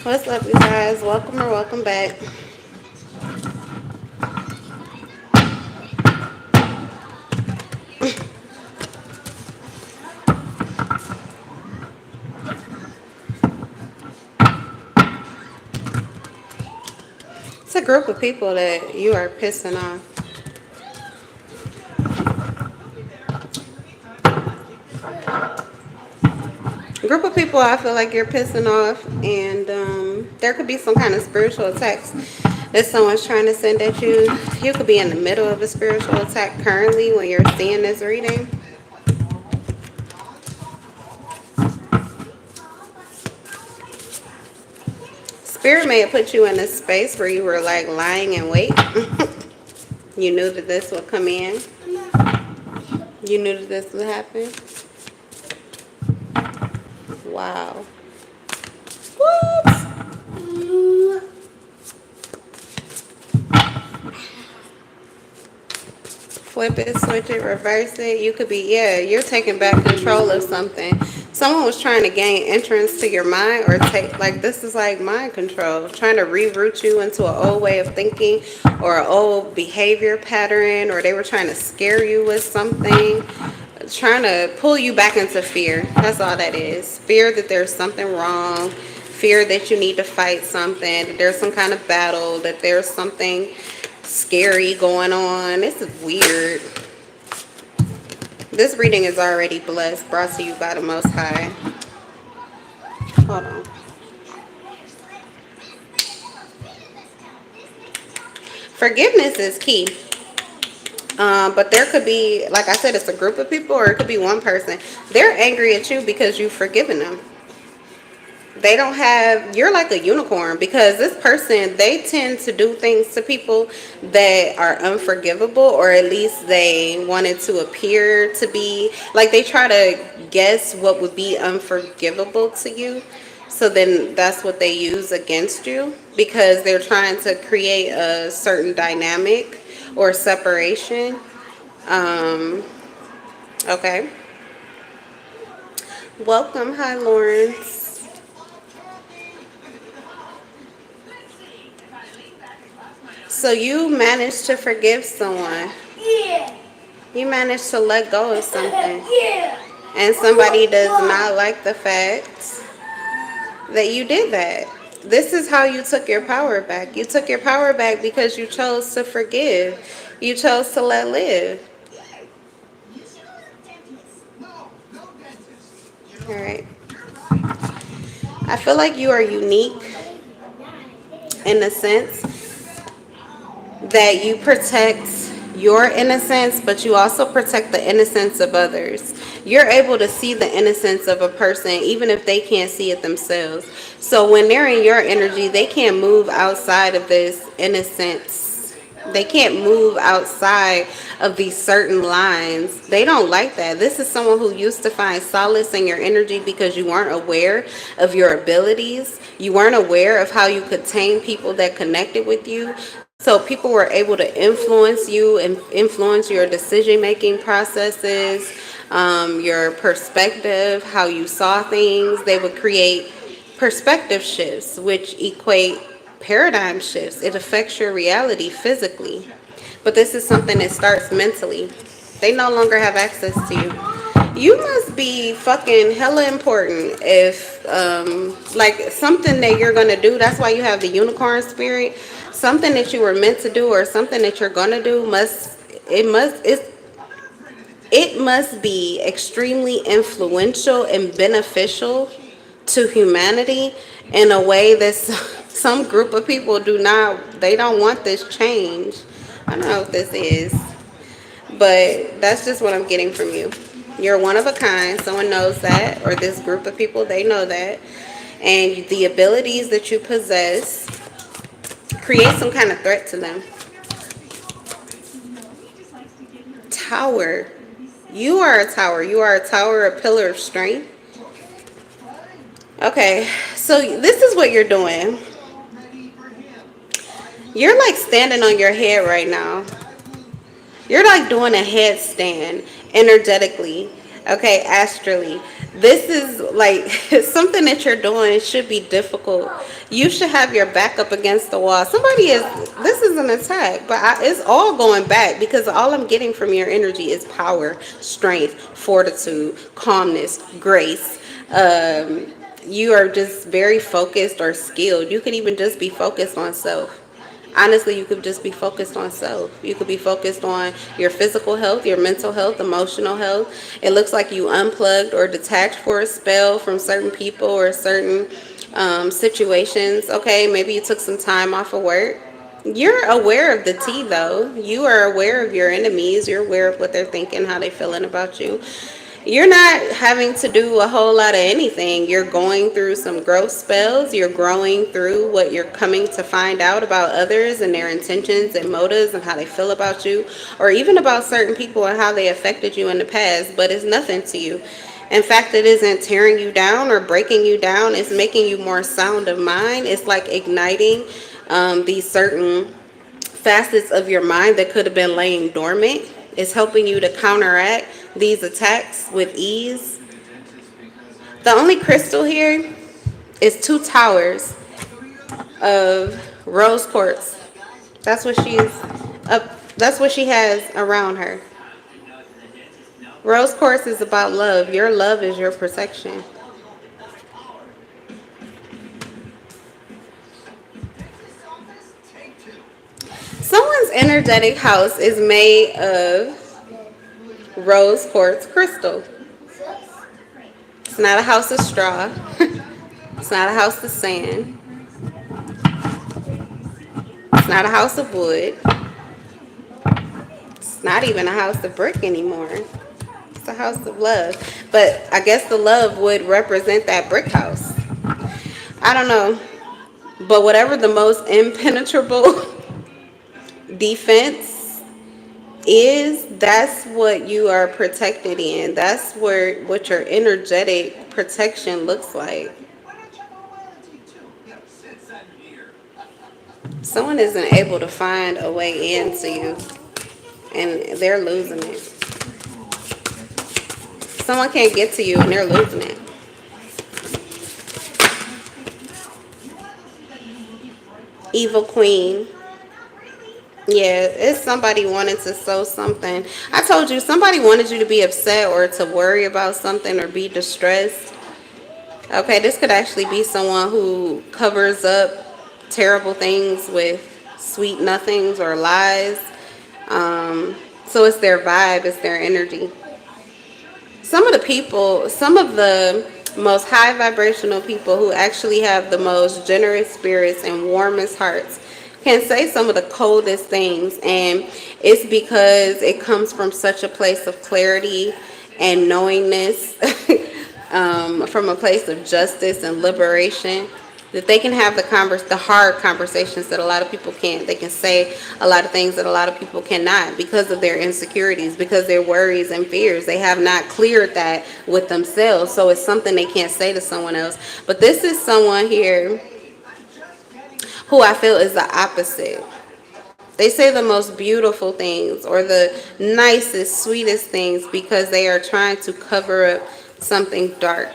What's up, you guys? Welcome or welcome back. It's a group of people that you are pissing off. A group of people I feel like you're pissing off, and there could be some kind of spiritual attacks that someone's trying to send at you. You could be in the middle of a spiritual attack currently when you're seeing this reading. Spirit may have put you in a space where you were like lying in wait. You knew that this would come in. You knew that this would happen. Wow. What? Flip it, switch it, reverse it. You could be, yeah, you're taking back control of something. Someone was trying to gain entrance to your mind or take, like, this is like mind control, trying to reroute you into an old way of thinking or an old behavior pattern, or they were trying to scare you with something, trying to pull you back into fear. That's all that is. Fear that there's something wrong, fear that you need to fight something, that there's some kind of battle, that there's something scary going on. This is weird. This reading is already blessed, brought to you by the Most High. Hold on. Forgiveness is key. But there could be, like I said, it's a group of people or it could be one person. They're angry at you because you've forgiven them. They don't have, you're like a unicorn, because this person, they tend to do things to people that are unforgivable, or at least they wanted to appear to be like, they try to guess what would be unforgivable to you, so then that's what they use against you, because they're trying to create a certain dynamic or separation. um okay, welcome. Hi, Lawrence. So you managed to forgive someone. Yeah. You managed to let go of something. Yeah. And somebody does not like the fact that you did that. This is how you took your power back. You took your power back because you chose to forgive. You chose to let live. All right. I feel like you are unique in the sense that you protect your innocence, but you also protect the innocence of others. You're able to see the innocence of a person even if they can't see it themselves. So when they're in your energy, they can't move outside of this innocence. They can't move outside of these certain lines. They don't like that. This is someone who used to find solace in your energy because you weren't aware of your abilities. You weren't aware of how you could tame people that connected with you. So people were able to influence you and influence your decision making processes, your perspective, how you saw things. They would create perspective shifts, which equate paradigm shifts. It affects your reality physically. But this is something that starts mentally. They no longer have access to you. You must be fucking hella important if, like, something that you're gonna do. That's why you have the unicorn spirit. Something that you were meant to do or something that you're gonna do it must be extremely influential and beneficial to humanity in a way that some group of people do not, they don't want this change. I don't know what this is, but that's just what I'm getting from you. You're one of a kind. Someone knows that, or this group of people, they know that. And the abilities that you possess create some kind of threat to them. Tower. You are a tower. You are a tower, a pillar of strength. Okay, so this is what you're doing. You're like standing on your head right now. You're like doing a headstand energetically. Okay, astrally. This is like something that you're doing should be difficult. You should have your back up against the wall. Somebody is, this is an attack, but it's all going back because all I'm getting from your energy is power, strength, fortitude, calmness, grace. You are just very focused or skilled. You could even just be focused on self. Honestly, you could just be focused on self. You could be focused on your physical health, your mental health, emotional health. It looks like you unplugged or detached for a spell from certain people or certain situations. Okay, maybe you took some time off of work. You're aware of the tea, though. You are aware of your enemies. You're aware of what they're thinking, how they're feeling about you. You're not having to do a whole lot of anything. You're going through some growth spells. You're growing through what you're coming to find out about others and their intentions and motives and how they feel about you, or even about certain people and how they affected you in the past, but it's nothing to you. In fact, it isn't tearing you down or breaking you down. It's making you more sound of mind. It's like igniting these certain facets of your mind that could have been laying dormant. It's helping you to counteract these attacks with ease. The only crystal here is two towers of rose quartz. That's what she's up. That's what she has around her. Rose quartz is about love. Your love is your protection. Someone's energetic house is made of rose quartz crystal. It's not a house of straw. It's not a house of sand. It's not a house of wood. It's not even a house of brick anymore. It's a house of love. But I guess the love would represent that brick house. I don't know. But whatever the most impenetrable defense is, that's what you are protected in. That's where what your energetic protection looks like. Someone isn't able to find a way into you and they're losing it. Someone can't get to you and they're losing it. Evil Queen. Yeah, it's somebody wanted to sow something. I told you, somebody wanted you to be upset or to worry about something or be distressed. Okay, this could actually be someone who covers up terrible things with sweet nothings or lies. So it's their vibe, it's their energy. Some of the people, some of the most high vibrational people who actually have the most generous spirits and warmest hearts can say some of the coldest things, and it's because it comes from such a place of clarity and knowingness, from a place of justice and liberation, that they can have the hard conversations that a lot of people can't. They can say a lot of things that a lot of people cannot because of their insecurities, because their worries and fears. They have not cleared that with themselves, so it's something they can't say to someone else. But this is someone here who I feel is the opposite. They say the most beautiful things or the nicest, sweetest things because they are trying to cover up something dark.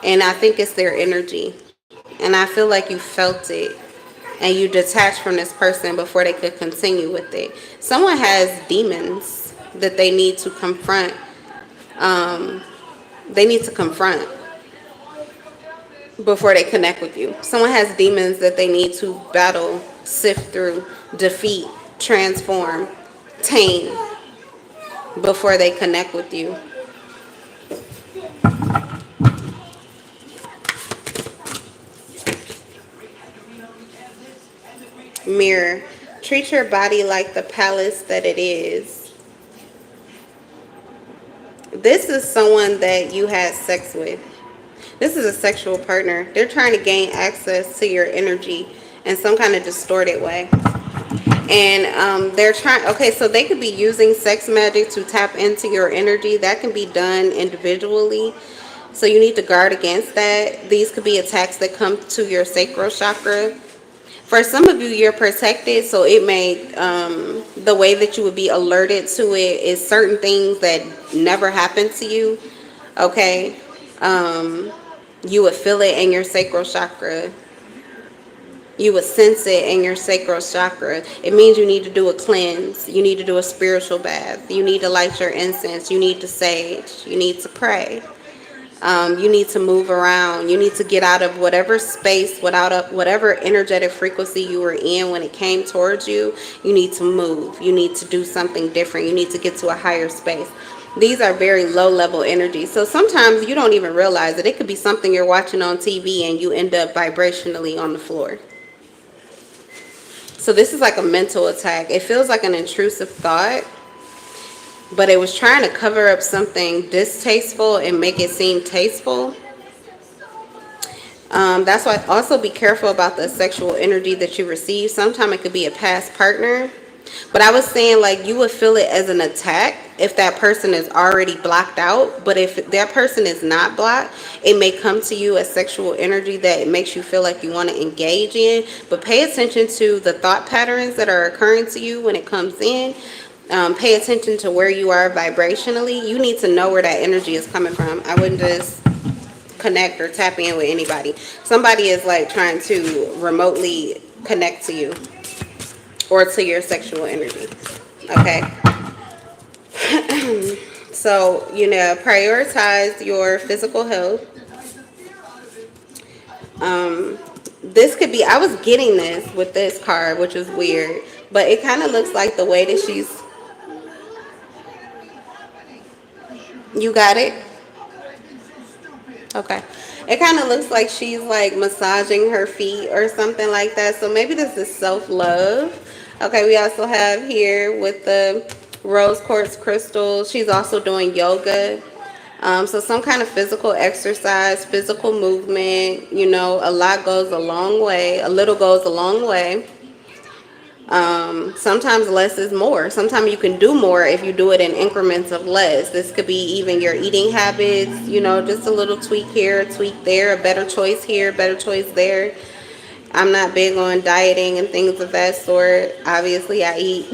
And I think it's their energy. And I feel like you felt it and you detached from this person before they could continue with it. Someone has demons that they need to confront. Um, they need to confront before they connect with you. Someone has demons that they need to battle, sift through, defeat, transform, tame before they connect with you. Mirror. Treat your body like the palace that it is. This is someone that you had sex with. This is a sexual partner. They're trying to gain access to your energy in some kind of distorted way. And they're trying, okay, so they could be using sex magic to tap into your energy. That can be done individually. So you need to guard against that. These could be attacks that come to your sacral chakra. For some of you, you're protected, so it may, the way that you would be alerted to it is certain things that never happened to you, okay? Um, you would feel it in your sacral chakra. You would sense it in your sacral chakra. It means you need to do a cleanse. You need to do a spiritual bath. You need to light your incense. You need to sage. You need to pray. You need to move around. You need to get out of whatever space, whatever energetic frequency you were in when it came towards you. You need to move. You need to do something different. You need to get to a higher space. These are very low level energies. So sometimes you don't even realize it. It could be something you're watching on TV and you end up vibrationally on the floor. So this is like a mental attack. It feels like an intrusive thought, but it was trying to cover up something distasteful and make it seem tasteful. That's why also be careful about the sexual energy that you receive. Sometimes it could be a past partner. But I was saying, like, you would feel it as an attack if that person is already blocked out. But if that person is not blocked, it may come to you as sexual energy that makes you feel like you want to engage in. But pay attention to the thought patterns that are occurring to you when it comes in. Pay attention to where you are vibrationally. You need to know where that energy is coming from. I wouldn't just connect or tap in with anybody. Somebody is like trying to remotely connect to you or to your sexual energy. Okay. So, prioritize your physical health. This could be, I was getting this with this card, which is weird, but it kind of looks like the way that you got it? Okay. It kind of looks like she's like massaging her feet or something like that. So maybe this is self-love. Okay, we also have here with the rose quartz crystals. She's also doing yoga. So some kind of physical exercise, physical movement, a lot goes a long way. A little goes a long way. Sometimes less is more. Sometimes you can do more if you do it in increments of less. This could be even your eating habits, just a little tweak here, a tweak there, a better choice here, better choice there. I'm not big on dieting and things of that sort. Obviously, I eat.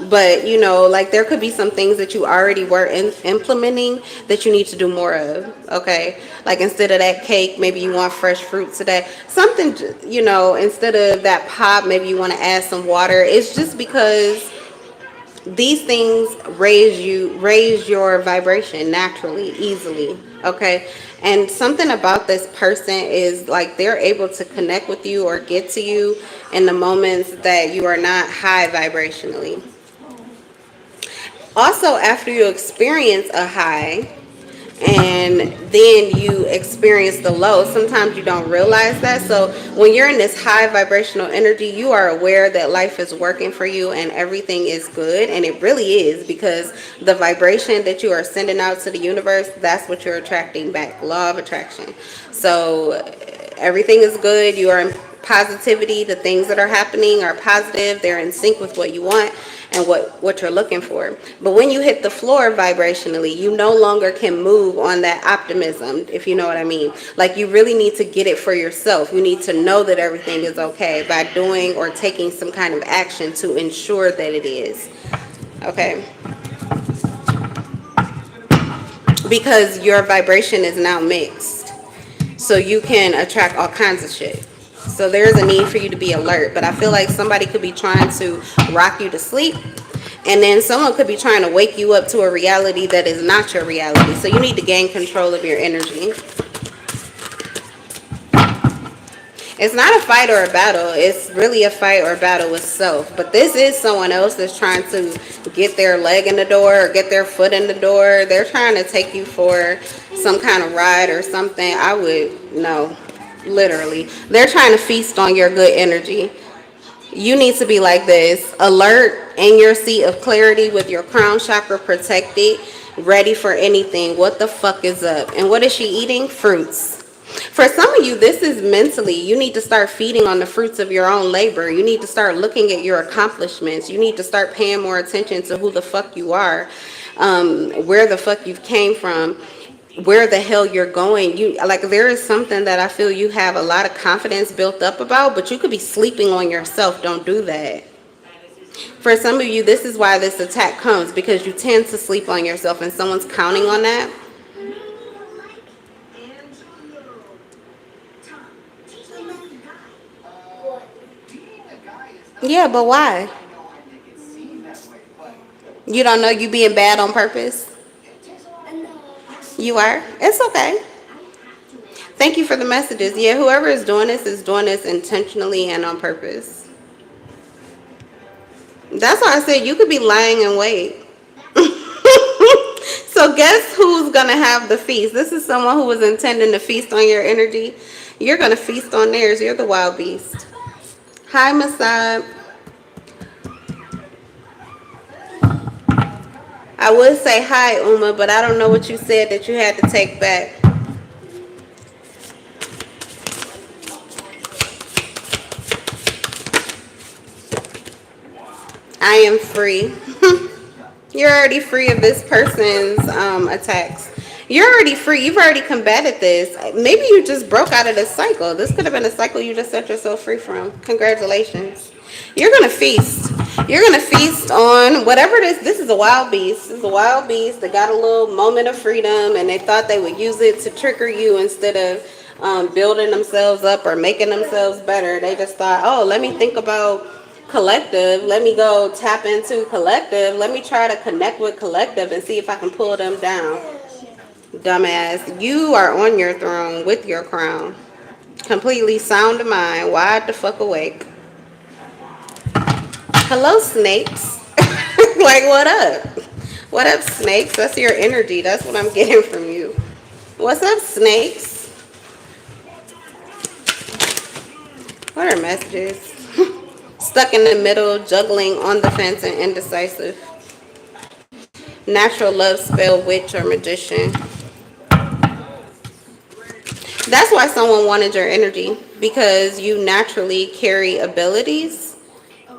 But, like there could be some things that you already were implementing that you need to do more of, okay? Like instead of that cake, maybe you want fresh fruit today. Something, instead of that pop, maybe you want to add some water. It's just because these things raise your vibration naturally, easily, okay? And something about this person is like they're able to connect with you or get to you in the moments that you are not high vibrationally. Also, after you experience a high and then you experience the low, sometimes you don't realize that. So when you're in this high vibrational energy, you are aware that life is working for you and everything is good, and it really is, because the vibration that you are sending out to the universe, that's what you're attracting back. Law of attraction. So everything is good. You are in positivity. The things that are happening are positive. They're in sync with what you want and what you're looking for. But when you hit the floor vibrationally, you no longer can move on that optimism, if you know what I mean. Like you really need to get it for yourself. You need to know that everything is okay by doing or taking some kind of action to ensure that it is. Okay? Because your vibration is now mixed. So you can attract all kinds of shit. So there's a need for you to be alert. But I feel like somebody could be trying to rock you to sleep, and then someone could be trying to wake you up to a reality that is not your reality. So you need to gain control of your energy. It's not a fight or a battle. It's really a fight or a battle with self. But this is someone else that's trying to get their leg in the door or get their foot in the door. They're trying to take you for some kind of ride or something. I would, no, literally. They're trying to feast on your good energy. You need to be like this, alert in your seat of clarity with your crown chakra protected, ready for anything. What the fuck is up? And what is she eating? Fruits. For some of you, this is mentally. You need to start feeding on the fruits of your own labor. You need to start looking at your accomplishments. You need to start paying more attention to who the fuck you are, where the fuck you came from. where the hell you're going. You like, there is something that I feel you have a lot of confidence built up about, but you could be sleeping on yourself. Don't do that. For some of you, this is why this attack comes, because you tend to sleep on yourself and someone's counting on that. Yeah, but why? You don't know you being bad on purpose? You are? It's okay. Thank you for the messages. Yeah, whoever is doing this intentionally and on purpose. That's why I said you could be lying in wait. So guess who's gonna have the feast? This is someone who was intending to feast on your energy. You're gonna feast on theirs. You're the wild beast. Hi, Masad. I would say hi, Uma, but I don't know what you said that you had to take back. I am free. You're already free of this person's attacks. You're already free. You've already combated this. Maybe you just broke out of this cycle. This could have been a cycle you just set yourself free from. Congratulations. You're going to feast. You're going to feast on whatever it is. This is a wild beast. This is a wild beast that got a little moment of freedom, and they thought they would use it to trigger you instead of building themselves up or making themselves better. They just thought, oh, let me think about collective. Let me go tap into collective. Let me try to connect with collective and see if I can pull them down. Dumbass, you are on your throne with your crown. Completely sound of mind, wide the fuck awake. Hello, snakes. Like, what up? What up, snakes? That's your energy. That's what I'm getting from you. What's up, snakes? What are messages? Stuck in the middle, juggling on the fence and indecisive. Natural love spell, witch, or magician. That's why someone wanted your energy, because you naturally carry abilities.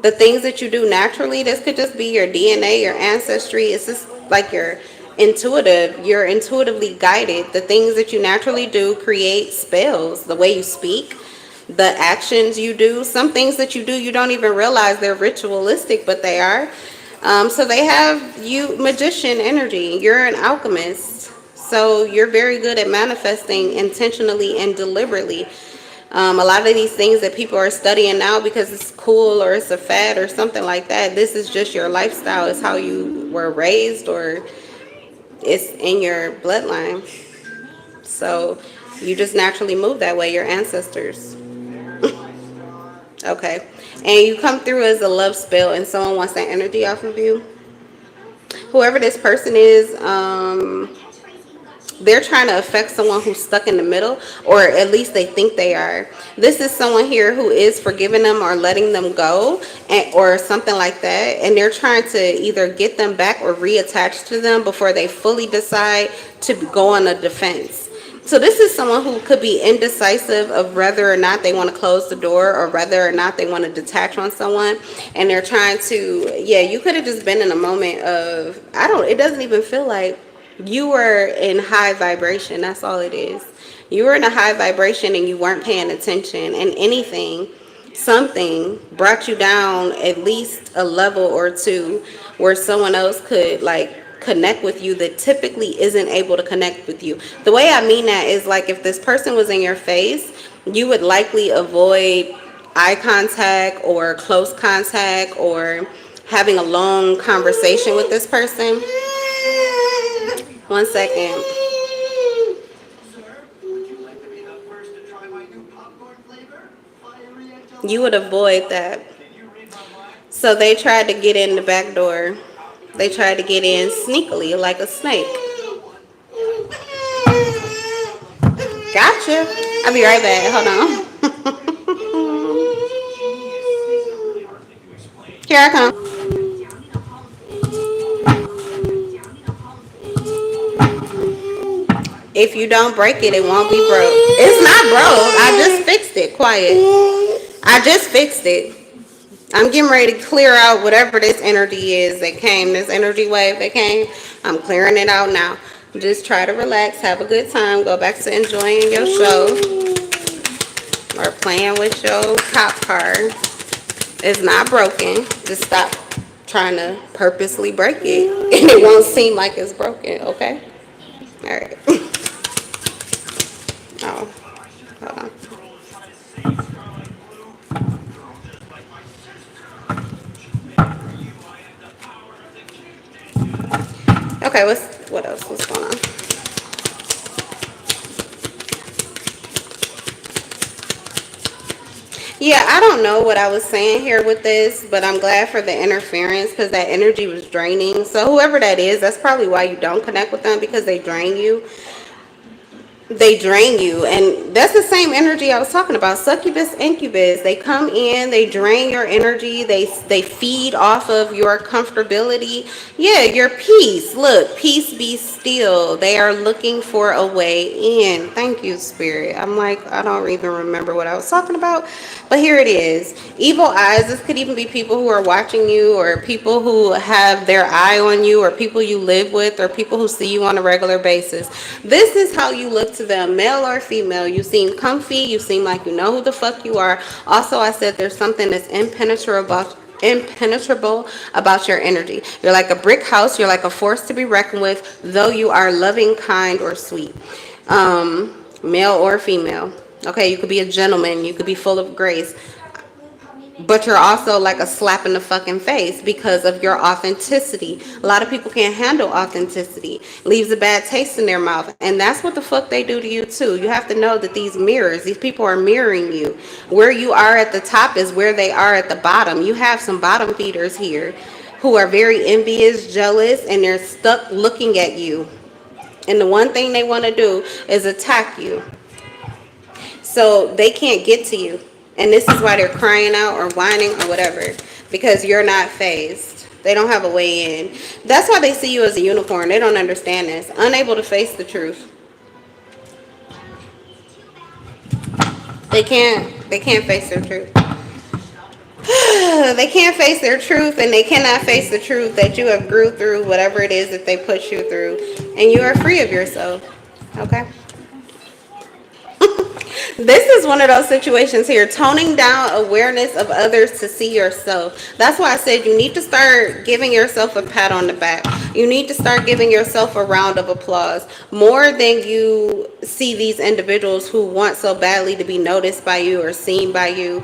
The things that you do naturally, this could just be your DNA, your ancestry. It's just like you're intuitive. You're intuitively guided. The things that you naturally do create spells. The way you speak, the actions you do. Some things that you do, you don't even realize they're ritualistic, but they are. So they have you magician energy. You're an alchemist. So you're very good at manifesting intentionally and deliberately. A lot of these things that people are studying now because it's cool or it's a fad or something like that, this is just your lifestyle. It's how you were raised, or it's in your bloodline. So you just naturally move that way, your ancestors. Okay. And you come through as a love spell and someone wants that energy off of you. Whoever this person is, they're trying to affect someone who's stuck in the middle, or at least they think they are. This is someone here who is forgiving them or letting them go, or something like that, and they're trying to either get them back or reattach to them before they fully decide to go on a defense. So this is someone who could be indecisive of whether or not they want to close the door or whether or not they want to detach on someone. And they're trying to, yeah, you could have just been in a moment of, it doesn't even feel like you were in high vibration. That's all it is. You were in a high vibration and you weren't paying attention, and something brought you down at least a level or two where someone else could like connect with you that typically isn't able to connect with you. The way I mean that is, like, if this person was in your face, you would likely avoid eye contact or close contact or having a long conversation with this person. 1 second. You would avoid that. So they tried to get in the back door. They tried to get in sneakily like a snake. Gotcha. I'll be right back. Hold on. Here I come. If you don't break it, it won't be broke. It's not broke. I just fixed it. Quiet. I just fixed it. I'm getting ready to clear out whatever this energy is that came, this energy wave that came. I'm clearing it out now. Just try to relax, have a good time, go back to enjoying your show or playing with your cop car. It's not broken. Just stop trying to purposely break it, and it won't seem like it's broken, okay? All right. Oh, hold on. Okay, what else? What's going on? Yeah, I don't know what I was saying here with this, but I'm glad for the interference because that energy was draining. So whoever that is, that's probably why you don't connect with them, because they drain you. They drain you, and that's the same energy I was talking about. Succubus, incubus, they come in, they drain your energy, they feed off of your comfortability. Yeah, your peace. Look, peace be still. They are looking for a way in. Thank you, spirit. I'm like, I don't even remember what I was talking about, but here it is. Evil eyes. This could even be people who are watching you, or people who have their eye on you, or people you live with, or people who see you on a regular basis. This is how you look to them, male or female. You seem comfy. You seem like you know who the fuck you are. Also, I said there's something that's impenetrable about your energy. You're like a brick house. You're like a force to be reckoned with, though you are loving, kind, or sweet. Male or female. Okay, you could be a gentleman. You could be full of grace. But you're also like a slap in the fucking face because of your authenticity. A lot of people can't handle authenticity. Leaves a bad taste in their mouth. And that's what the fuck they do to you too. You have to know that these mirrors, these people are mirroring you. Where you are at the top is where they are at the bottom. You have some bottom feeders here who are very envious, jealous, and they're stuck looking at you. And the one thing they want to do is attack you. So they can't get to you. And this is why they're crying out or whining or whatever. Because you're not phased. They don't have a way in. That's why they see you as a unicorn. They don't understand this. Unable to face the truth. They can't face their truth. They can't face their truth, and they cannot face the truth that you have grew through whatever it is that they put you through. And you are free of yourself. Okay? This is one of those situations here, toning down awareness of others to see yourself. That's why I said you need to start giving yourself a pat on the back. You need to start giving yourself a round of applause. More than you see these individuals who want so badly to be noticed by you or seen by you.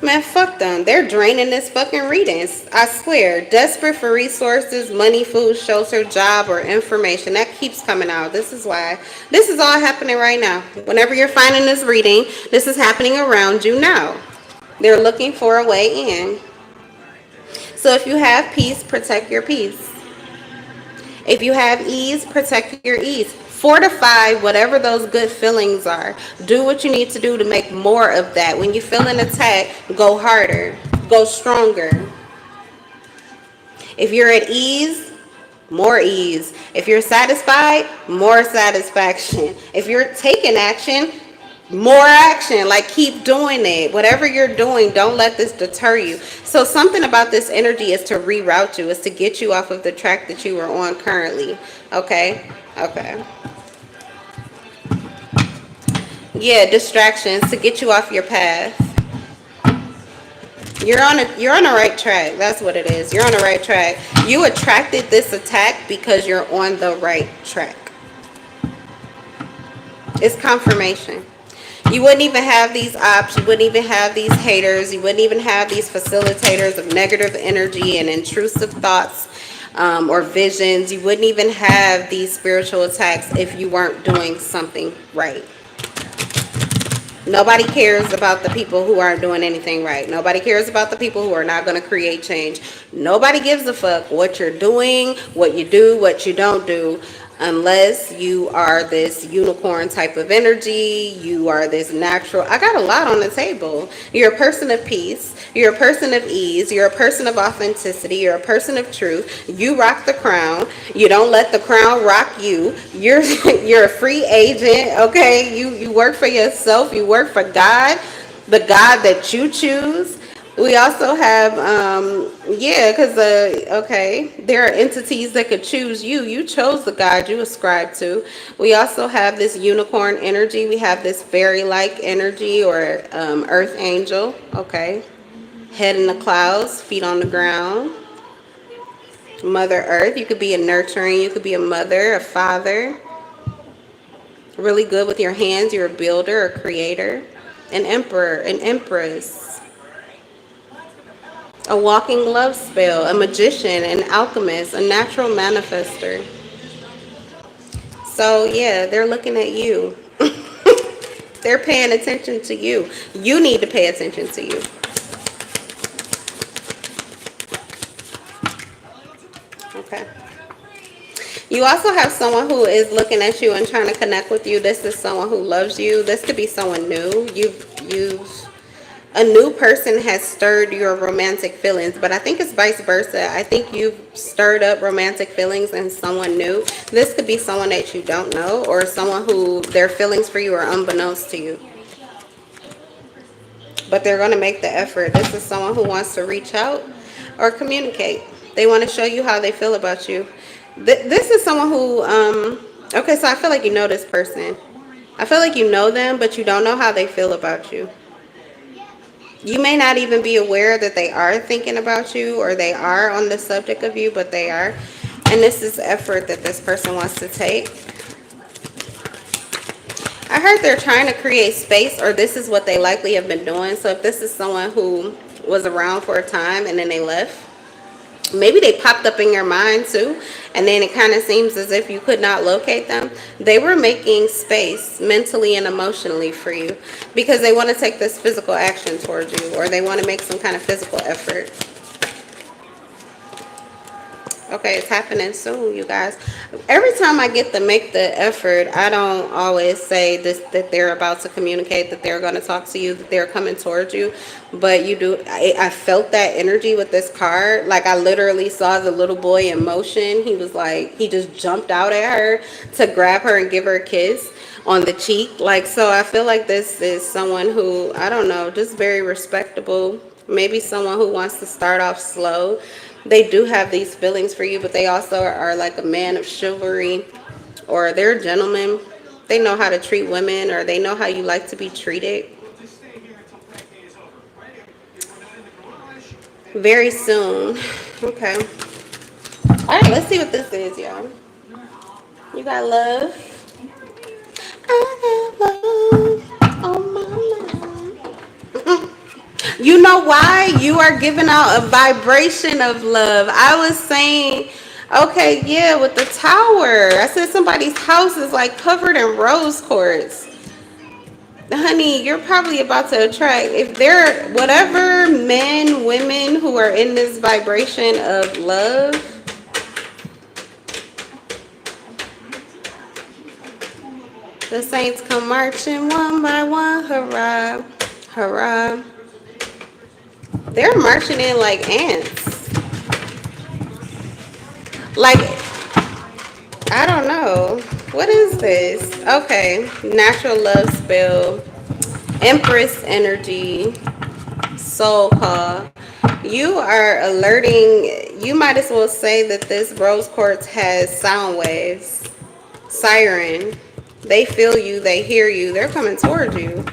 Man, fuck them. They're draining this fucking readings. I swear. Desperate for resources, money, food, shelter, job, or information. That keeps coming out. This is why. This is all happening right now. Whenever you're finding this reading, this is happening around you now. They're looking for a way in. So if you have peace, protect your peace. If you have ease, protect your ease. Fortify whatever those good feelings are. Do what you need to do to make more of that. When you feel an attack, go harder. Go stronger. If you're at ease, more ease. If you're satisfied, more satisfaction. If you're taking action, more action. Like, keep doing it. Whatever you're doing, don't let this deter you. So something about this energy is to reroute you, is to get you off of the track that you are on currently. Okay? Okay. Yeah, distractions to get you off your path. You're on the right track. That's what it is. You're on the right track. You attracted this attack because you're on the right track. It's confirmation. You wouldn't even have these ops. You wouldn't even have these haters. You wouldn't even have these facilitators of negative energy and intrusive thoughts or visions. You wouldn't even have these spiritual attacks if you weren't doing something right. Nobody cares about the people who aren't doing anything right. Nobody cares about the people who are not going to create change. Nobody gives a fuck what you're doing, what you do, what you don't do, unless you are this unicorn type of energy. You are this natural. I got a lot on the table. You're a person of peace. You're a person of ease. You're a person of authenticity. You're a person of truth. You rock the crown. You don't let the crown rock you. You're a free agent, okay? You work for yourself. You work for God, the God that you choose. We also have, yeah, because, okay, there are entities that could choose you. You chose the God you ascribe to. We also have this unicorn energy. We have this fairy-like energy or earth angel, okay. Head in the clouds, feet on the ground. Mother Earth. You could be a nurturing, you could be a mother, a father. Really good with your hands. You're a builder, a creator. An emperor, an empress. A walking love spell, a magician, an alchemist, a natural manifester. So, yeah, they're looking at you. They're paying attention to you. You need to pay attention to you. Okay. You also have someone who is looking at you and trying to connect with you. This is someone who loves you. This could be someone new. You've a new person has stirred your romantic feelings, but I think it's vice versa. I think you've stirred up romantic feelings in someone new. This could be someone that you don't know or someone who their feelings for you are unbeknownst to you, but they're going to make the effort. This is someone who wants to reach out or communicate. They want to show you how they feel about you. This is someone who, okay, so I feel like you know this person. I feel like you know them, but you don't know how they feel about you. You may not even be aware that they are thinking about you or they are on the subject of you, but they are. And this is effort that this person wants to take. I heard they're trying to create space, or this is what they likely have been doing. So if this is someone who was around for a time and then they left, maybe they popped up in your mind too, and then it kind of seems as if you could not locate them. They were making space mentally and emotionally for you because they want to take this physical action towards you, or they want to make some kind of physical effort. Okay, it's happening soon, you guys. Every time I get to make the effort, I don't always say this that they're about to communicate, that they're going to talk to you, that they're coming towards you. But you do. I felt that energy with this card. Like I literally saw the little boy in motion. He was like, he just jumped out at her to grab her and give her a kiss on the cheek. Like, so I feel like this is someone who, I don't know, just very respectable. Maybe someone who wants to start off slow. They do have these feelings for you, but they also are like a man of chivalry, or they're gentlemen. They know how to treat women, or they know how you like to be treated. Very soon. Okay. All right, let's see what this is, y'all. You got love. I have love on my mind. You know why? You are giving out a vibration of love. I was saying, okay, yeah, with the tower. I said somebody's house is like covered in rose quartz. Honey, you're probably about to attract, if there, whatever men, women who are in this vibration of love, the saints come marching one by one. Hurrah, hurrah. They're marching in like ants. Like, I don't know. What is this? Okay. Natural love spell. Empress energy. Soul call. You are alerting. You might as well say that this rose quartz has sound waves. Siren. They feel you. They hear you. They're coming towards you.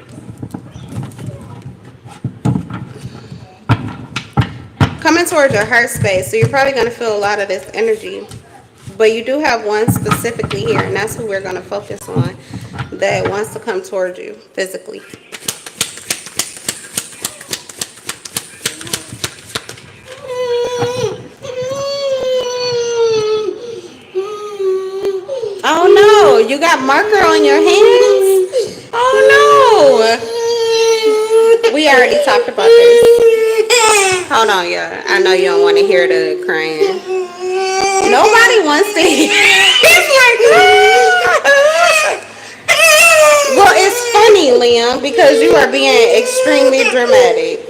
Coming towards your heart space. So you're probably going to feel a lot of this energy. But you do have one specifically here, and that's who we're going to focus on, that wants to come towards you physically. Oh no, you got marker on your hands? Oh no. We already talked about this. Hold on, yeah. I know you don't want to hear the crying. Nobody wants to hear. It's like, well, it's funny, Liam, because you are being extremely dramatic.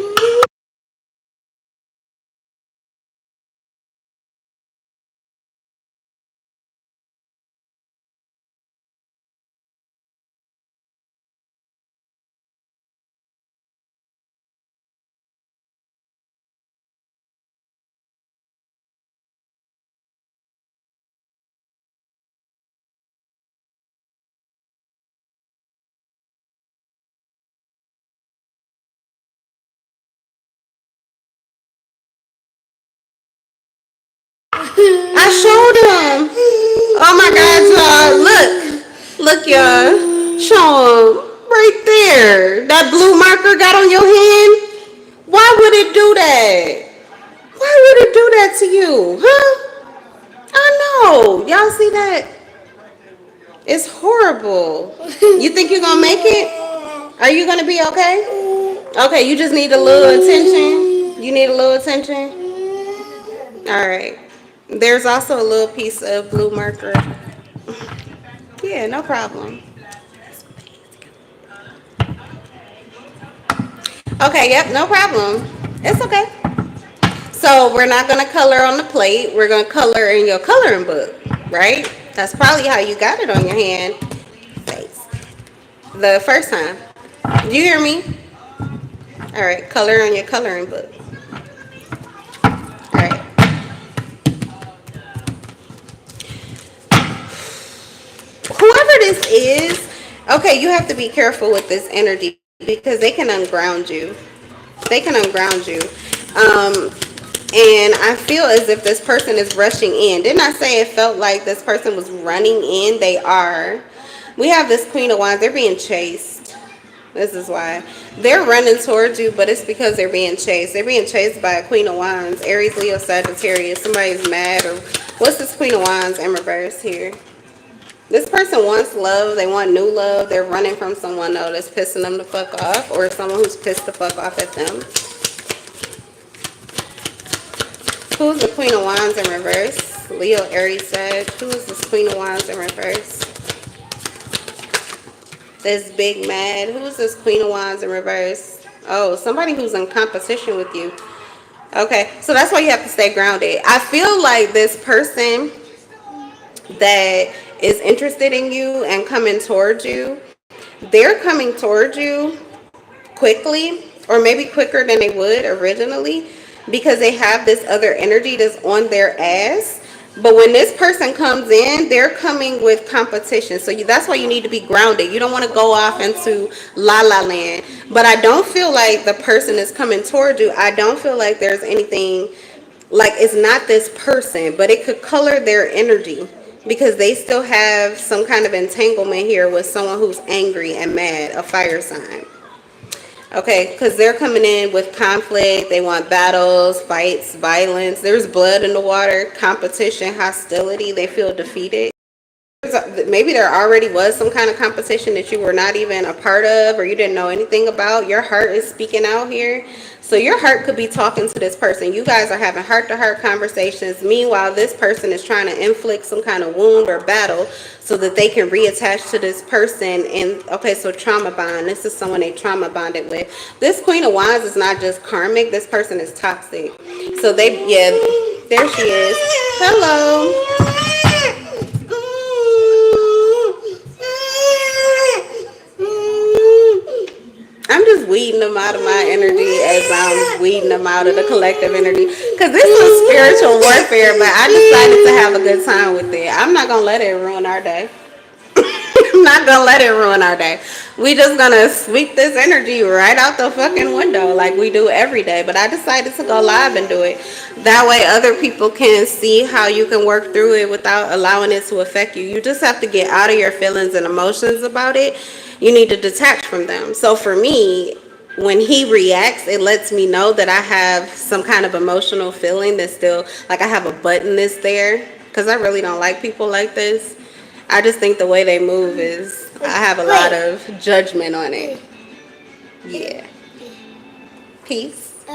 I showed him. Oh my God, y'all. Look, y'all. Show him. Right there. That blue marker got on your hand. Why would it do that? Why would it do that to you? Huh? I know. Y'all see that? It's horrible. You think you're gonna make it? Are you gonna be okay? Okay, you just need a little attention. You need a little attention. All right. There's also a little piece of blue marker. Yeah, no problem. Okay, yep, no problem. It's okay. So we're not gonna color on the plate. We're gonna color in your coloring book, right? That's probably how you got it on your hand. Face. The first time. Do you hear me? All right, color on your coloring book. All right. Whoever this is, okay, you have to be careful with this energy because they can unground you. They can unground you. And I feel as if this person is rushing in. Didn't I say it felt like this person was running in? They are. We have this Queen of Wands. They're being chased. This is why. They're running towards you, but it's because they're being chased. They're being chased by a Queen of Wands. Aries, Leo, Sagittarius. Somebody's mad. Or what's this Queen of Wands in reverse here? This person wants love. They want new love. They're running from someone though that's pissing them the fuck off, or someone who's pissed the fuck off at them. Who's the Queen of Wands in reverse? Leo, Aries, Sag. Who is this Queen of Wands in reverse? This big mad. Who's this Queen of Wands in reverse? Oh, somebody who's in competition with you. Okay, so that's why you have to stay grounded. I feel like this person that is interested in you and coming towards you, they're coming towards you quickly, or maybe quicker than they would originally, because they have this other energy that's on their ass. But when this person comes in, they're coming with competition. So that's why you need to be grounded. You don't want to go off into la la land. But I don't feel like the person is coming toward you. I don't feel like there's anything, like it's not this person, but it could color their energy because they still have some kind of entanglement here with someone who's angry and mad, a fire sign. Okay, because they're coming in with conflict. They want battles, fights, violence. There's blood in the water, competition, hostility. They feel defeated. Maybe there already was some kind of competition that you were not even a part of or you didn't know anything about. Your heart is speaking out here. So your heart could be talking to this person. You guys are having heart-to-heart conversations. Meanwhile, this person is trying to inflict some kind of wound or battle so that they can reattach to this person. And okay, so trauma bond. This is someone they trauma bonded with. This Queen of Wands is not just karmic. This person is toxic. So yeah, there she is. Hello. I'm just weeding them out of my energy as I'm weeding them out of the collective energy. Because this was spiritual warfare, but I decided to have a good time with it. I'm not going to let it ruin our day. I'm not going to let it ruin our day. We just going to sweep this energy right out the fucking window like we do every day. But I decided to go live and do it. That way other people can see how you can work through it without allowing it to affect you. You just have to get out of your feelings and emotions about it. You need to detach from them. So for me, when he reacts, it lets me know that I have some kind of emotional feeling that's still, like I have a button that's there. Because I really don't like people like this. I just think the way they move is, I have a lot of judgment on it. Yeah. Peace.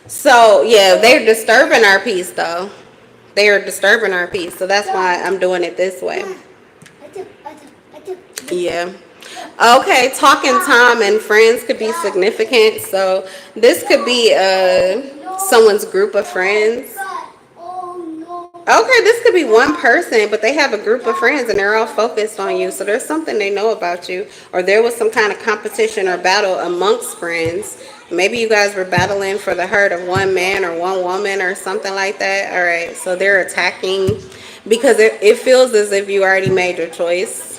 So, yeah, they're disturbing our peace, though. They are disturbing our peace. So that's why I'm doing it this way. Yeah. Okay, talking time and friends could be significant. So this could be someone's group of friends. Okay, this could be one person, but they have a group of friends and they're all focused on you. So there's something they know about you, or there was some kind of competition or battle amongst friends. Maybe you guys were battling for the heart of one man or one woman or something like that. All right, so they're attacking because it feels as if you already made your choice.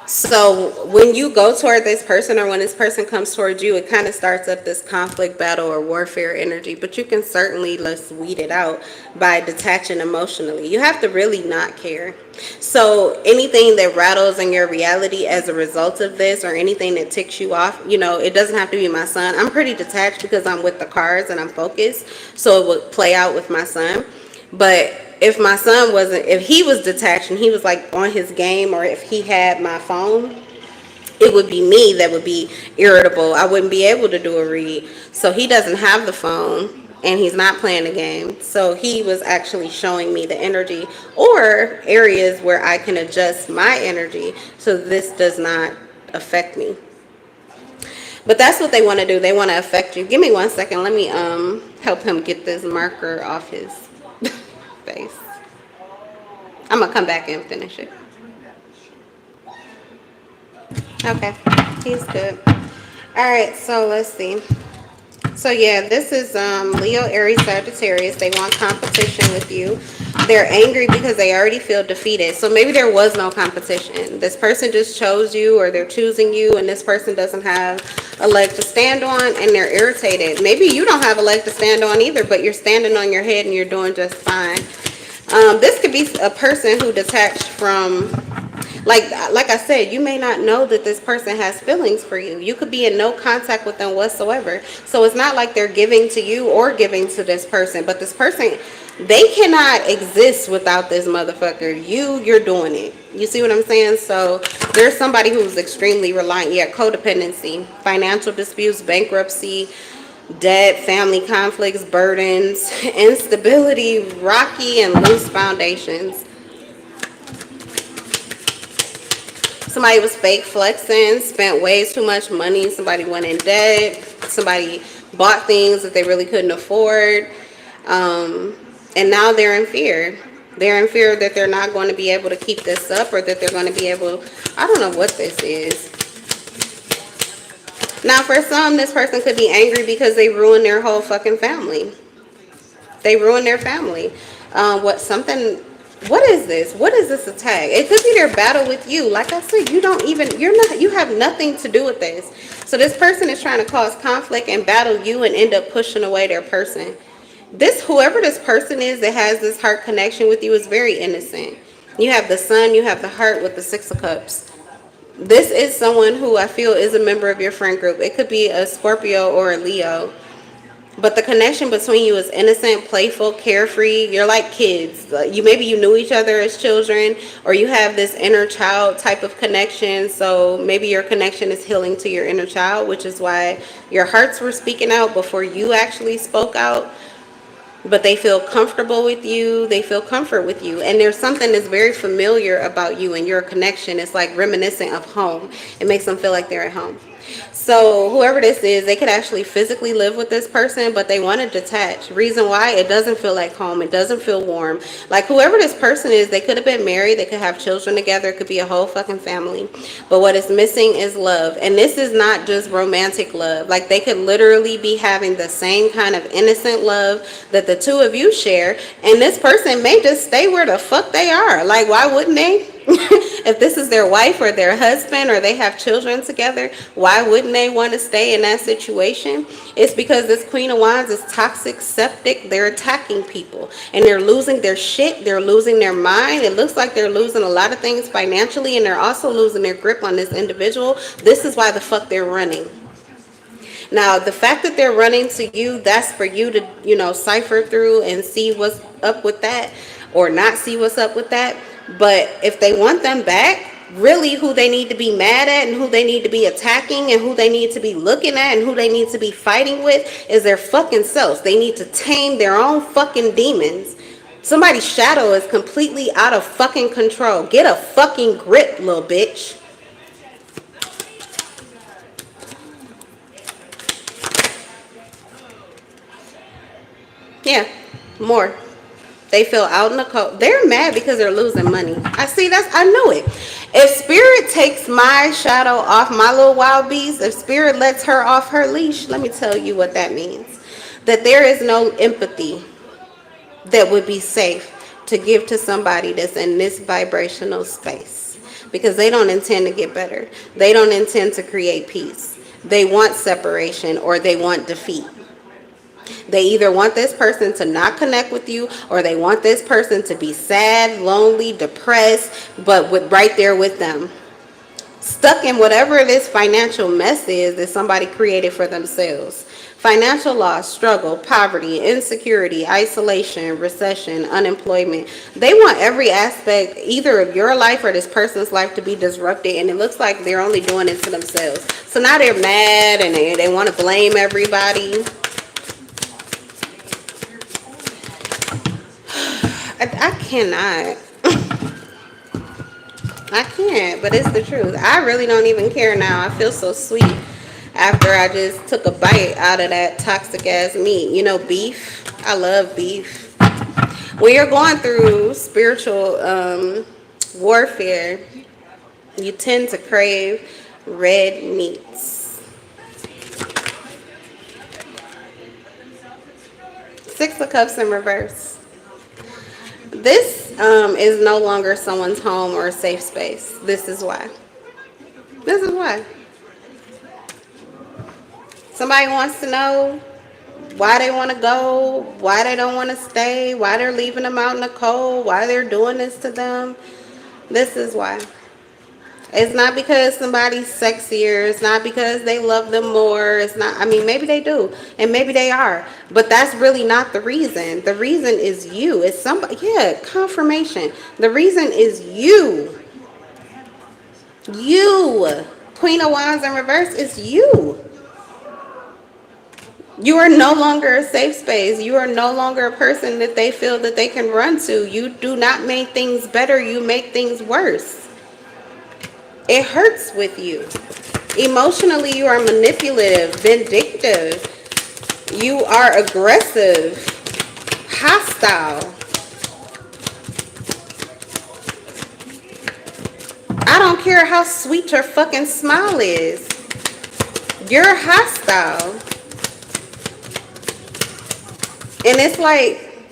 So when you go toward this person or when this person comes towards you, it kind of starts up this conflict, battle, or warfare energy. But you can certainly, let's weed it out by detaching emotionally. You have to really not care. So anything that rattles in your reality as a result of this, or anything that ticks you off, it doesn't have to be my son. I'm pretty detached because I'm with the cards and I'm focused. So it would play out with my son. But if my son wasn't, if he was detached and he was like on his game, or if he had my phone, it would be me that would be irritable. I wouldn't be able to do a read. So he doesn't have the phone and he's not playing the game. So he was actually showing me the energy or areas where I can adjust my energy so this does not affect me. But that's what they want to do. They want to affect you. Give me 1 second. Let me help him get this marker off his face. I'm gonna come back and finish it. Okay, he's good. All right, so let's see. So yeah, this is Leo, Aries, Sagittarius. They want competition with you. They're angry because they already feel defeated. So maybe there was no competition. This person just chose you, or they're choosing you, and this person doesn't have a leg to stand on, and they're irritated. Maybe you don't have a leg to stand on either, but you're standing on your head and you're doing just fine. This could be a person who detached from, like I said, you may not know that this person has feelings for you. You could be in no contact with them whatsoever. So it's not like they're giving to you or giving to this person. But this person, they cannot exist without this motherfucker. You're doing it. You see what I'm saying? So there's somebody who's extremely reliant. Yeah, codependency, financial disputes, bankruptcy, debt, family conflicts, burdens, instability, rocky and loose foundations. Somebody was fake flexing, spent way too much money. Somebody went in debt. Somebody bought things that they really couldn't afford. And now they're in fear. They're in fear that they're not going to be able to keep this up, or that they're going to be able, I don't know what this is. Now, for some, this person could be angry because they ruined their whole fucking family. They ruined their family. What is this? What is this attack? It could be their battle with you. Like I said, you have nothing to do with this. So this person is trying to cause conflict and battle you and end up pushing away their person. Whoever this person is that has this heart connection with you is very innocent. You have the sun, you have the heart with the 6 of cups. This is someone who I feel is a member of your friend group. It could be a Scorpio or a Leo. But the connection between you is innocent, playful, carefree. You're like kids. Maybe you knew each other as children, or you have this inner child type of connection. So maybe your connection is healing to your inner child, which is why your hearts were speaking out before you actually spoke out. But they feel comfortable with you. They feel comfort with you. And there's something that's very familiar about you and your connection. It's like reminiscent of home. It makes them feel like they're at home. So whoever this is, they could actually physically live with this person, but they want to detach. Reason why? It doesn't feel like home. It doesn't feel warm. Like whoever this person is, they could have been married. They could have children together. It could be a whole fucking family. But what is missing is love. And this is not just romantic love. Like they could literally be having the same kind of innocent love that the two of you share. And this person may just stay where the fuck they are. Like why wouldn't they? If this is their wife or their husband, or they have children together, why wouldn't they want to stay in that situation? It's because this Queen of Wands is toxic, septic. They're attacking people and they're losing their shit. They're losing their mind. It looks like they're losing a lot of things financially, and they're also losing their grip on this individual. This is why the fuck they're running. Now, the fact that they're running to you, that's for you to, cipher through and see what's up with that, or not see what's up with that. But if they want them back, really who they need to be mad at and who they need to be attacking and who they need to be looking at and who they need to be fighting with is their fucking selves. They need to tame their own fucking demons. Somebody's shadow is completely out of fucking control. Get a fucking grip, little bitch. Yeah, more. They feel out in the cold. They're mad because they're losing money. I knew it. If Spirit takes my shadow off my little wild beast, if Spirit lets her off her leash, let me tell you what that means. That there is no empathy that would be safe to give to somebody that's in this vibrational space. because they don't intend to get better. They don't intend to create peace. They want separation or they want defeat. They either want this person to not connect with you, or they want this person to be sad, lonely, depressed, but right there with them, stuck in whatever this financial mess is that somebody created for themselves. Financial loss, struggle, poverty, insecurity, isolation, recession, unemployment. They want every aspect, either of your life or this person's life, to be disrupted, and it looks like they're only doing it to themselves. So now they're mad and they want to blame everybody. I cannot. I can't, but it's the truth. I really don't even care now. I feel so sweet after I just took a bite out of that toxic ass meat. You know, beef. I love beef. When you're going through spiritual warfare, you tend to crave red meats. 6 of Cups in reverse. This is no longer someone's home or a safe space. This is why. This is why. Somebody wants to know why they want to go, why they don't want to stay, why they're leaving them out in the cold, why they're doing this to them. This is why. It's not because somebody's sexier. It's not because they love them more. It's not, I mean, maybe they do, and maybe they are, but that's really not the reason. The reason is you. It's somebody, yeah, confirmation. The reason is you. You. Queen of Wands in reverse is you. You are no longer a safe space. You are no longer a person that they feel that they can run to. You do not make things better. You make things worse. It hurts with you. Emotionally, you are manipulative, vindictive. You are aggressive, hostile. I don't care how sweet your fucking smile is. You're hostile. And it's like,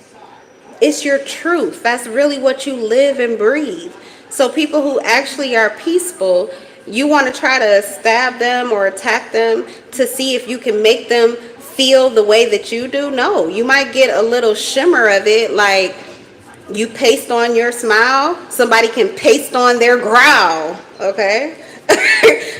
it's your truth. That's really what you live and breathe. So people who actually are peaceful, you want to try to stab them or attack them to see if you can make them feel the way that you do. No, you might get a little shimmer of it, like you paste on your smile, somebody can paste on their growl, okay?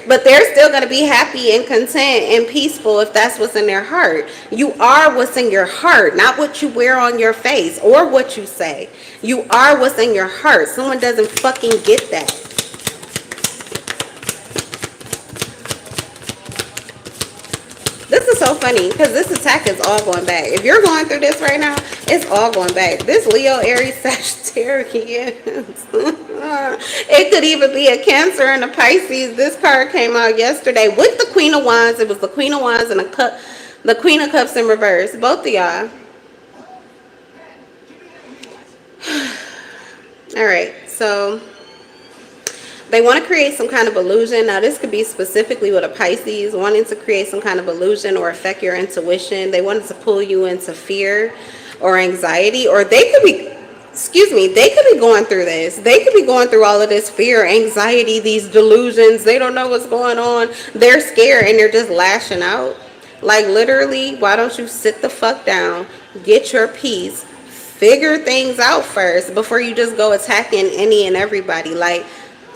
But they're still going to be happy and content and peaceful if that's what's in their heart. You are what's in your heart, not what you wear on your face or what you say. You are what's in your heart. Someone doesn't fucking get that. This is so funny because this attack is all going back. If you're going through this right now, it's all going back. This Leo, Aries, Sagittarius. It could even be a Cancer and a Pisces. This card came out yesterday with the Queen of Wands. It was the Queen of Wands and the Queen of Cups in reverse. Both of y'all. All right, so they want to create some kind of illusion. Now, this could be specifically with a Pisces, wanting to create some kind of illusion or affect your intuition. They wanted to pull you into fear or anxiety, or they could be, they could be going through this. They could be going through all of this fear, anxiety, these delusions. They don't know what's going on. They're scared and they're just lashing out. Like, literally, why don't you sit the fuck down, get your peace, figure things out first before you just go attacking any and everybody. Like,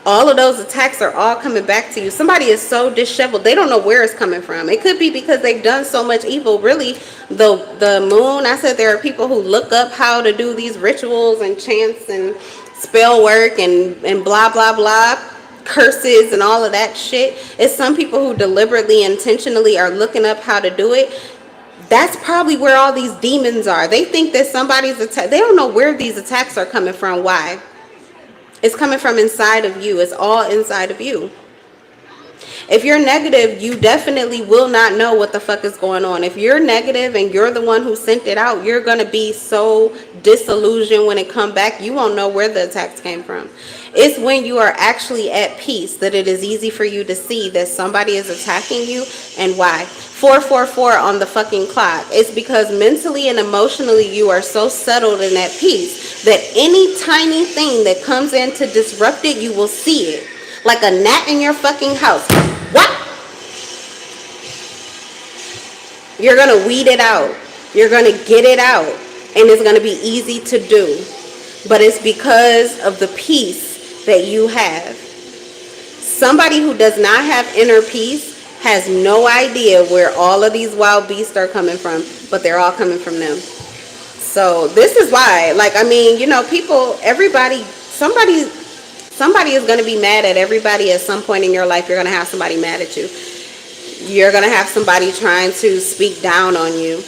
all of those attacks are all coming back to you. Somebody is so disheveled, they don't know where it's coming from. It could be because they've done so much evil. Really, the moon, I said there are people who look up how to do these rituals and chants and spell work and blah, blah, blah, curses and all of that shit. It's some people who deliberately, intentionally are looking up how to do it. That's probably where all these demons are. They think that somebody's attack. They don't know where these attacks are coming from. Why? It's coming from inside of you. It's all inside of you. If you're negative, you definitely will not know what the fuck is going on. If you're negative and you're the one who sent it out, you're going to be so disillusioned when it come back, you won't know where the attacks came from. It's when you are actually at peace that it is easy for you to see that somebody is attacking you and why. 444 on the fucking clock. It's because mentally and emotionally you are so settled in that peace that any tiny thing that comes in to disrupt it, you will see it. Like a gnat in your fucking house. What? You're going to weed it out. You're going to get it out. And it's going to be easy to do. But it's because of the peace that you have. Somebody who does not have inner peace has no idea where all of these wild beasts are coming from, but they're all coming from them. So this is why, like, I mean, you know, people, everybody, somebody is going to be mad at everybody at some point in your life. You're going to have somebody mad at you. You're going to have somebody trying to speak down on you.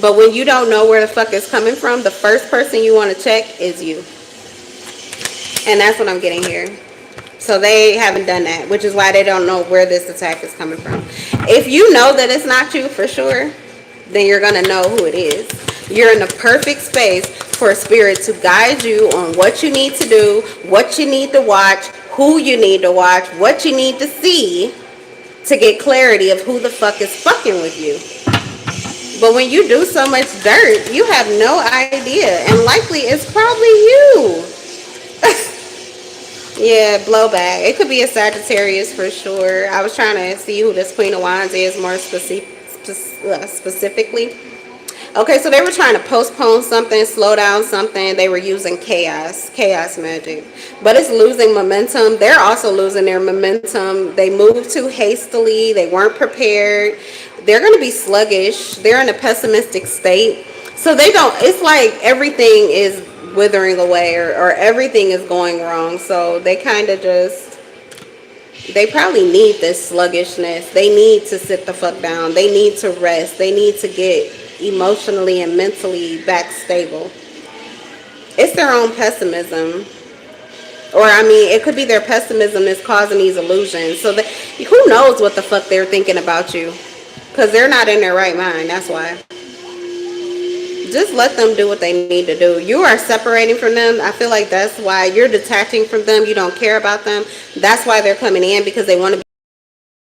But when you don't know where the fuck it's coming from, the first person you want to check is you. And that's what I'm getting here. So they haven't done that, which is why they don't know where this attack is coming from. If you know that it's not you for sure, then you're going to know who it is. You're in the perfect space for spirit to guide you on what you need to do, what you need to watch, who you need to watch, what you need to see to get clarity of who the fuck is fucking with you. But when you do so much dirt, you have no idea. And likely it's probably you. Yeah, blowback. It could be a Sagittarius for sure. I was trying to see who this Queen of Wands is more specifically. Okay, so they were trying to postpone something, slow down something. They were using chaos magic. But it's losing momentum. They're also losing their momentum. They moved too hastily. They weren't prepared. They're going to be sluggish. They're in a pessimistic state. So they don't, it's like everything is withering away or everything is going wrong. So they kind of just, they probably need this sluggishness. They need to sit the fuck down. They need to rest. They need to get emotionally and mentally back stable. It's their own pessimism. Or I mean, it could be their pessimism that's causing these illusions. So who knows what the fuck they're thinking about you, because they're not in their right mind. That's why. Just let them do what they need to do. You are separating from them. I feel like that's why you're detaching from them. You don't care about them. That's why they're coming in, because they want to be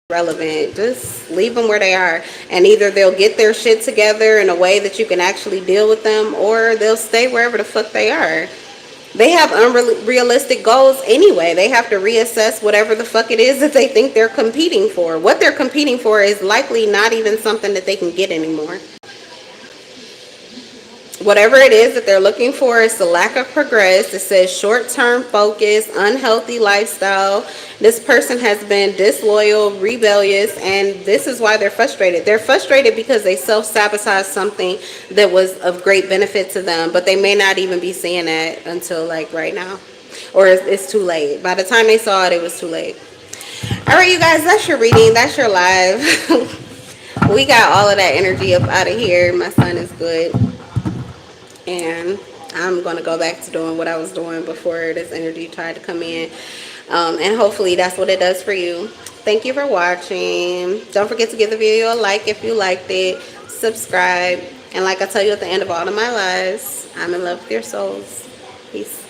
relevant. Just leave them where they are, and either they'll get their shit together in a way that you can actually deal with them, or they'll stay wherever the fuck they are. They have unrealistic goals anyway. They have to reassess whatever the fuck it is that they think they're competing for. What they're competing for is likely not even something that they can get anymore. Whatever it is that they're looking for is the lack of progress. It says short-term focus, unhealthy lifestyle. This person has been disloyal, rebellious, and this is why they're frustrated. They're frustrated because they self-sabotaged something that was of great benefit to them, but they may not even be seeing that until like right now, or it's too late. By the time they saw it, it was too late. All right, you guys, that's your reading. That's your live. We got all of that energy up out of here. My son is good. And I'm going to go back to doing what I was doing before this energy tried to come in. And hopefully that's what it does for you. Thank you for watching. Don't forget to give the video a like if you liked it. Subscribe. And like I tell you at the end of all of my lives, I'm in love with your souls. Peace.